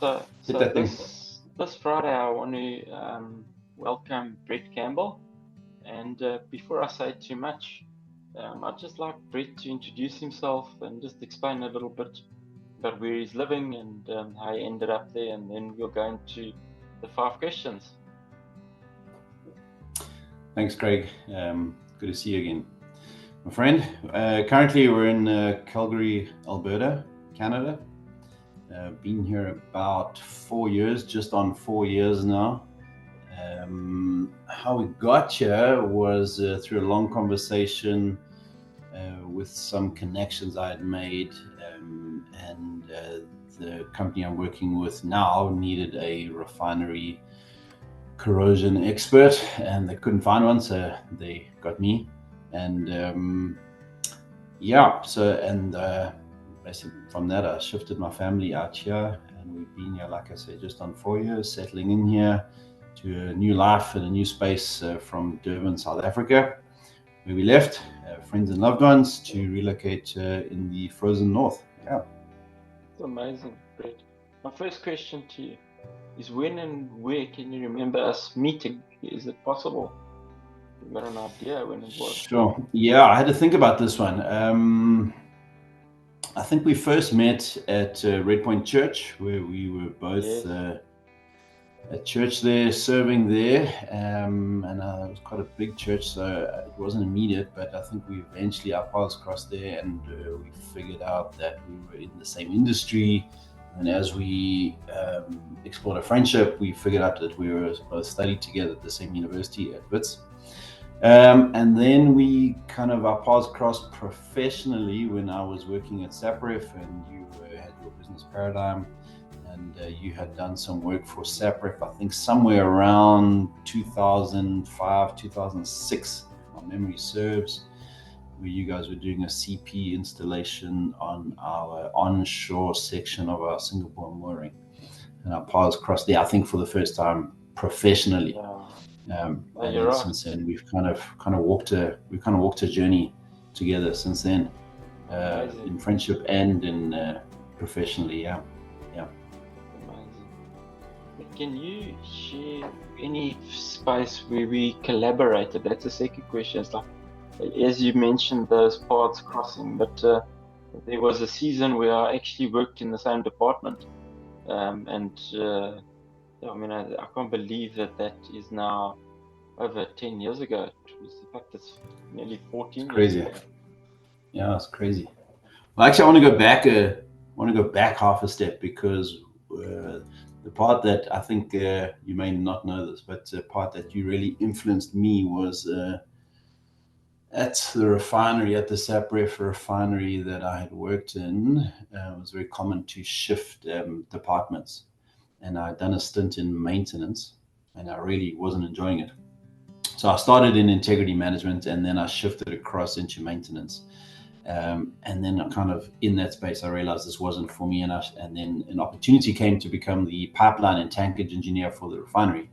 So, Hit so that thing. this Friday, I want to welcome Brett Campbell. And before I say too much, I'd just like Brett to introduce himself and just explain a little bit about where he's living and how he ended up there, and then we'll go into the 5 questions. Thanks, Craig. Good to see you again, my friend. Currently, we're in Calgary, Alberta, Canada. Been here about 4 years, just on 4 years now. How we got here was through a long conversation with some connections I had made, and the company I'm working with now needed a refinery corrosion expert, and they couldn't find one, so they got me. And basically from that I shifted my family out here, and we've been here, like I said, just on 4 years, settling in here to a new life and a new space from Durban, South Africa, where we left friends and loved ones to relocate in the frozen north. Yeah, It's amazing, Brett. My first question to you is, when and where can you remember us meeting? Is it possible? You got an idea when it was? sure. Yeah, I had to think about this one. I think we first met at Red Point Church, where we were both Yes. at church there, serving there, and it was quite a big church, so it wasn't immediate, but I think we eventually, our paths crossed there, and we figured out that we were in the same industry. And as we explored a friendship, we figured out that we were both studied together at the same university at Wits. And then we our paths crossed professionally when I was working at SAPREF, and you had your business paradigm, and you had done some work for SAPREF, I think somewhere around 2005, 2006, if my memory serves, where you guys were doing a CP installation on our onshore section of our Singapore mooring. And our paths crossed there, I think, for the first time professionally. Yeah. And You're then right. since then we've kind of walked a journey together since then, in friendship and in professionally. Yeah. Amazing. Can you share any space where we collaborated? That's the second question. It's like, as you mentioned, those paths crossing, but there was a season where I actually worked in the same department, I can't believe that is now over 10 years ago. In fact, it's nearly 14 It's crazy. years ago. Yeah, it's crazy. Well, actually, I want to go back half a step, because the part that I think you may not know this, but the part that you really influenced me was at the refinery, at the SAPREF refinery that I had worked in. It was very common to shift departments, and I'd done a stint in maintenance, and I really wasn't enjoying it. So I started in integrity management, and then I shifted across into maintenance. And then in that space, I realized this wasn't for me, and then an opportunity came to become the pipeline and tankage engineer for the refinery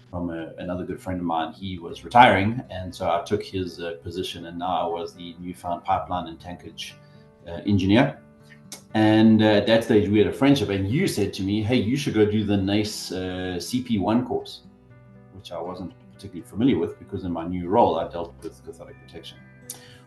from another good friend of mine. He was retiring, and so I took his position, and now I was the newfound pipeline and tankage engineer. And at that stage, we had a friendship, and you said to me, hey, you should go do the NACE CP1 course, which I wasn't particularly familiar with, because in my new role, I dealt with cathodic protection,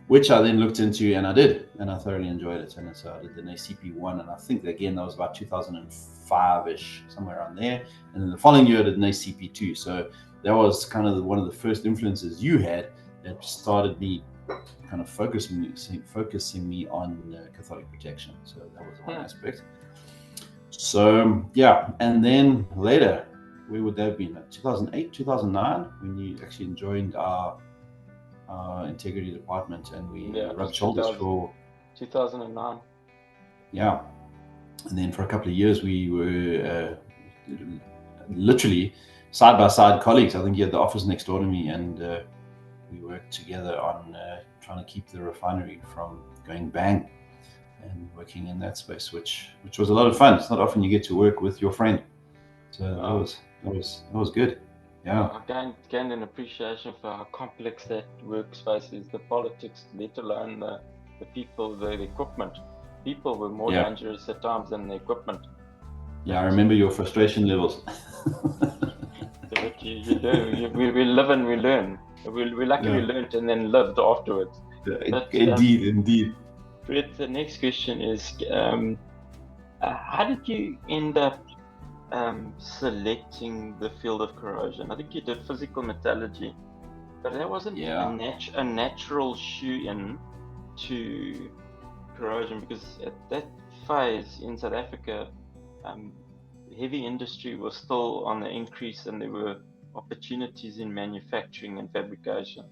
which I then looked into, and I did, and I thoroughly enjoyed it. And so I did the NACE CP1, and I think, again, that was about 2005-ish, somewhere around there. And then the following year, I did NACE CP2. So that was kind of one of the first influences you had that started me kind of focusing me on cathodic protection. So that was one aspect. So yeah, and then later, where would that have been? 2008, 2009, when you actually joined our integrity department, and we rubbed shoulders for 2009. Yeah, and then for a couple of years we were literally side by side colleagues. I think you had the office next door to me, and we worked together on trying to keep the refinery from going bang, and working in that space, which was a lot of fun. It's not often you get to work with your friend, so that was good. Yeah. I gained an appreciation for how complex that workspace is, the politics, let alone the people, the equipment. People were more dangerous at times than the equipment. Yeah, I remember your frustration levels. But you do. We live and we learn. We're lucky we Yeah, learned and then lived afterwards. But indeed, indeed. Brett, the next question is, how did you end up selecting the field of corrosion? I think you did physical metallurgy, but that wasn't Yeah, a natural shoe-in to corrosion, because at that phase in South Africa, um, heavy industry was still on the increase and there were opportunities in manufacturing and fabrication.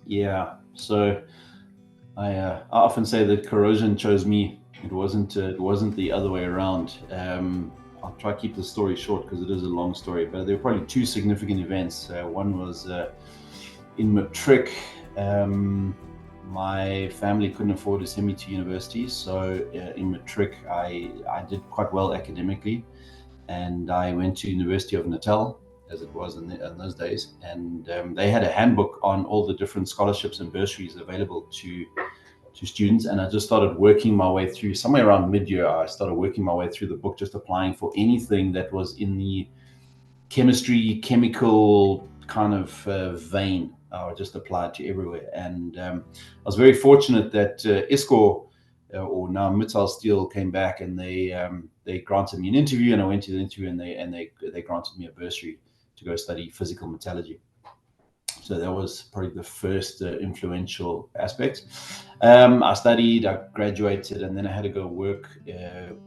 yeah. So I often say that corrosion chose me. It wasn't the other way around. I'll try to keep the story short because it is a long story. But there were probably two significant events. One was in matric. My family couldn't afford to send me to university, so in matric I did quite well academically, and I went to University of Natal, as it was in those days, and they had a handbook on all the different scholarships and bursaries available to students, and I just started working my way through. Somewhere around mid-year, I started working my way through the book, just applying for anything that was in the chemistry, chemical kind of vein. I just applied to everywhere, and I was very fortunate that ISCOR, or now Mittal Steel, came back and they granted me an interview, and I went to the interview, and they granted me a bursary to go study physical metallurgy. So that was probably the first influential aspect. I studied, I graduated, and then I had to go work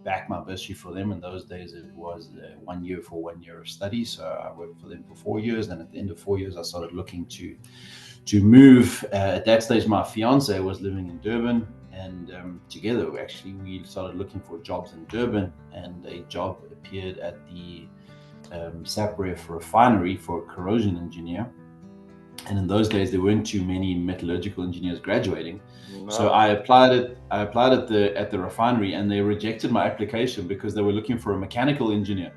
back my bursary for them. In those days, it was 1 year for 1 year of study. So I worked for them for 4 years. And at the end of 4 years, I started looking to move. At that stage, my fiance was living in Durban, and together, actually, we started looking for jobs in Durban, and a job appeared at the SAPREF refinery for a corrosion engineer. And in those days, there weren't too many metallurgical engineers graduating. No. So I applied at the refinery, and they rejected my application because they were looking for a mechanical engineer.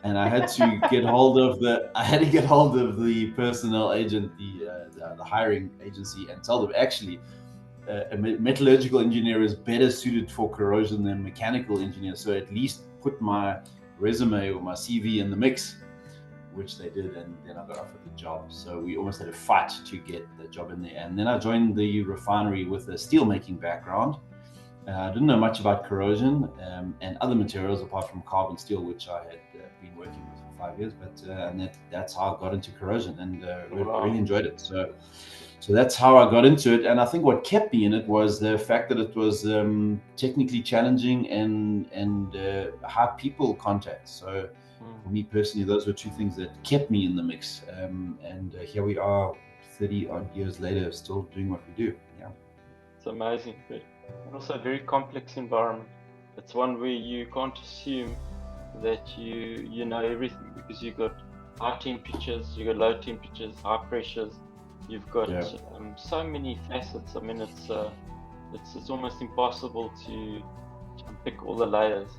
And I had to get hold of the personnel agent, the hiring agency, and tell them, actually, a metallurgical engineer is better suited for corrosion than mechanical engineer. So at least put my resume or my CV in the mix, which they did, and then I got offered the job. So we almost had a fight to get the job in there. And then I joined the refinery with a steel making background. I didn't know much about corrosion and other materials apart from carbon steel, which I had been working with for 5 years. But and that's how I got into corrosion, and really enjoyed it. So that's how I got into it. And I think what kept me in it was the fact that it was technically challenging and high people contact. So for me personally, those were two things that kept me in the mix. And here we are, 30 odd years later, still doing what we do. Yeah, it's amazing, and also a very complex environment. It's one where you can't assume that you know everything, because you've got high temperatures, you've got low temperatures, high pressures. You've got so many facets. I mean, it's almost impossible to unpick all the layers.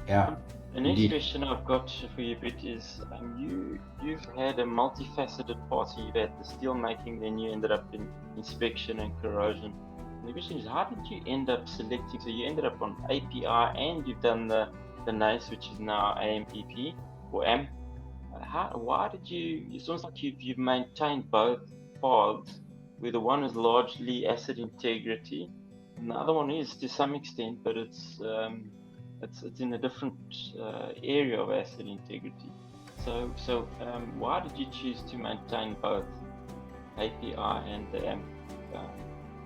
Yeah. The next question I've got for you, Brett, is you've had a multifaceted path. So you've had the steel making, then you ended up in inspection and corrosion. And the question is, how did you end up selecting? So you ended up on API, and you've done the NACE, which is now AMPP or AMP. Why did you? It sounds like you've maintained both paths, where the one is largely asset integrity, and the other one is to some extent, but it's in a different area of asset integrity. So why did you choose to maintain both API and the AMP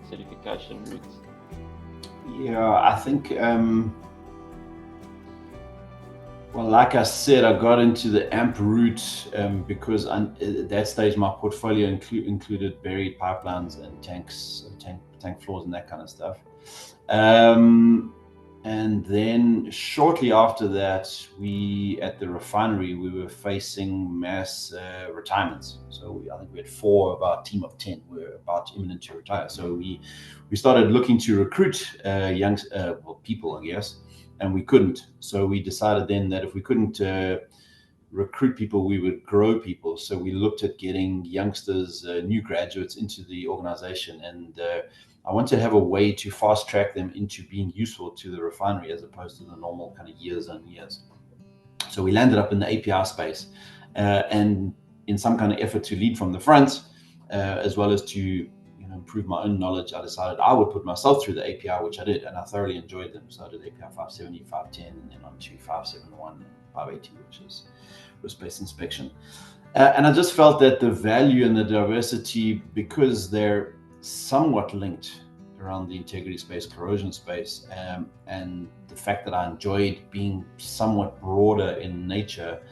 certification routes? Yeah, I think. Well, like I said, I got into the AMP route because at that stage my portfolio included buried pipelines and tank floors and that kind of stuff. And then shortly after that, at the refinery, we were facing mass retirements. So I think we had 4 of our team of 10 were about imminent to retire. So we started looking to recruit young people, I guess. And we couldn't. So we decided then that if we couldn't recruit people, we would grow people. So we looked at getting youngsters, new graduates into the organization. And I want to have a way to fast track them into being useful to the refinery as opposed to the normal kind of years and years. So we landed up in the API space, and in some kind of effort to lead from the front, as well as to improve my own knowledge, I decided I would put myself through the API, which I did, and I thoroughly enjoyed them. So I did API 570, 510, and then on to 571 and 580, which is workspace inspection. And I just felt that the value and the diversity, because they're somewhat linked around the integrity space, corrosion space, and the fact that I enjoyed being somewhat broader in nature,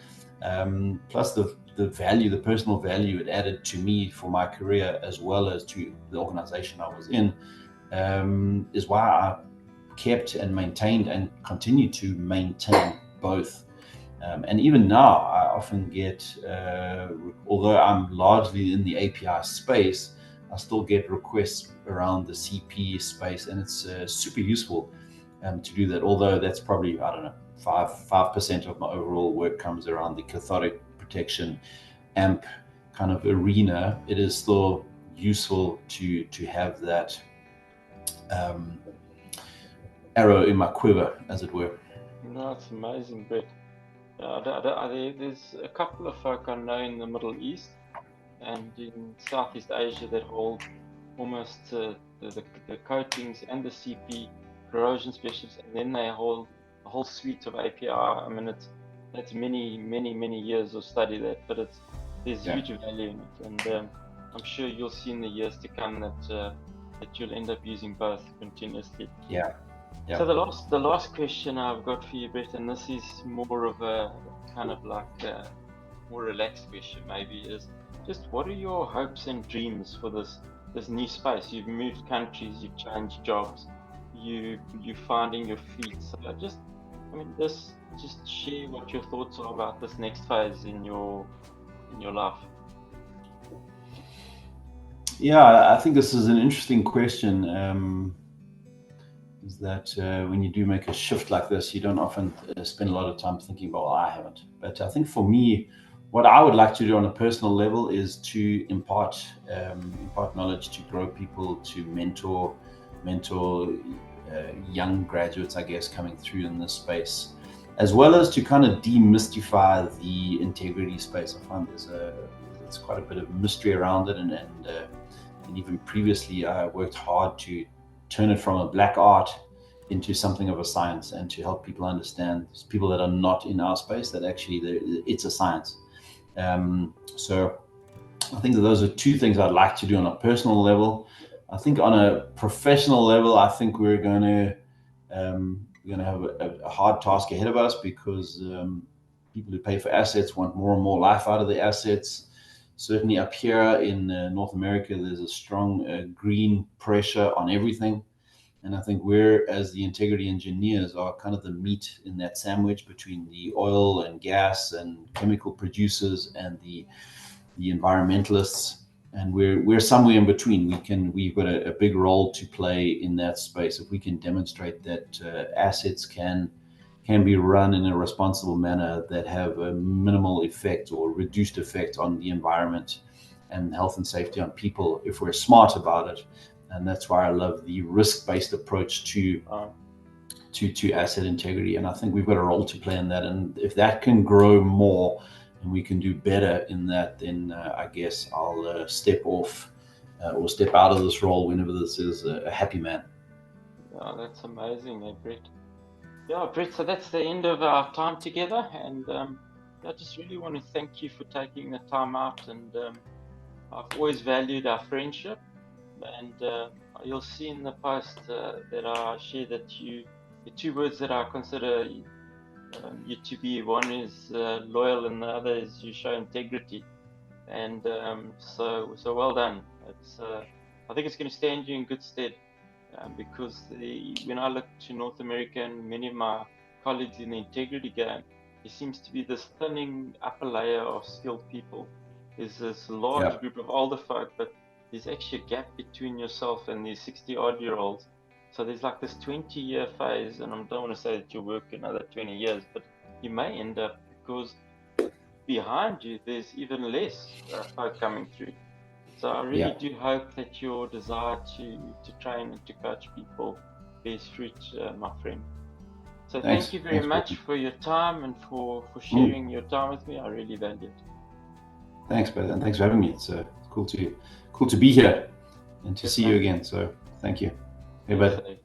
plus the value, the personal value it added to me for my career as well as to the organization I was in, is why I kept and maintained and continue to maintain both. And even now, I often get, although I'm largely in the API space, I still get requests around the CP space, and it's super useful to do that. Although that's probably, I don't know, 5% of my overall work comes around the cathodic protection AMP kind of arena. It is still useful to have that arrow in my quiver, as it were. No, it's amazing, Brett. There's a couple of folk I know in the Middle East and in Southeast Asia that hold almost the coatings and the CP corrosion specialists, and then they hold a whole suite of API. I mean, that's many years of study but there's huge value in it, and I'm sure you'll see in the years to come that you'll end up using both continuously. Yeah. So the last question I've got for you, Brett, and this is more of a kind of like a more relaxed question maybe, is just what are your hopes and dreams for this new space? You've moved countries, you've changed jobs, you're finding your feet. So just share what your thoughts are about this next phase in your life. Yeah, I think this is an interesting question. Is that when you do make a shift like this, you don't often spend a lot of time thinking about, well, I haven't. But I think for me, what I would like to do on a personal level is to impart knowledge, to grow people, to mentor young graduates, I guess, coming through in this space, as well as to kind of demystify the integrity space. I find there's quite a bit of mystery around it, and even previously I worked hard to turn it from a black art into something of a science, and to help people understand, people that are not in our space, that actually it's a science. So I think that those are two things I'd like to do on a personal level. I think on a professional level, I think we're going to have a hard task ahead of us, because people who pay for assets want more and more life out of the assets. Certainly up here in North America, there's a strong green pressure on everything. And I think we're, as the integrity engineers, are kind of the meat in that sandwich between the oil and gas and chemical producers and the environmentalists. And we're somewhere in between. We've got a big role to play in that space. If we can demonstrate that assets can be run in a responsible manner, that have a minimal effect or reduced effect on the environment and health and safety on people, if we're smart about it. And that's why I love the risk-based approach to asset integrity. And I think we've got a role to play in that. And if that can grow more and we can do better in that, then I guess I'll step off or step out of this role whenever this is a happy man. Oh, that's amazing, Brett. Yeah, Brett, so that's the end of our time together, and I just really want to thank you for taking the time out, and I've always valued our friendship, and you'll see in the post that I share that the two words that I consider you to be, one is loyal and the other is you show integrity, and so well done. I think it's going to stand you in good stead. Because when I look to North America and many of my colleagues in the integrity game, there seems to be this thinning upper layer of skilled people. There's this large group of older folk, but there's actually a gap between yourself and these 60-odd-year-olds. So there's like this 20-year phase, and I don't want to say that you'll work another 20 years, but you may end up, because behind you there's even less folk coming through. So I really do hope that your desire to train and to coach people bears fruit, my friend. So Thanks. thank you very much for your time and for sharing your time with me. I really value it. Thanks, brother, and thanks for having me. It's cool to be here and to see you again. So thank you. Hey, bud.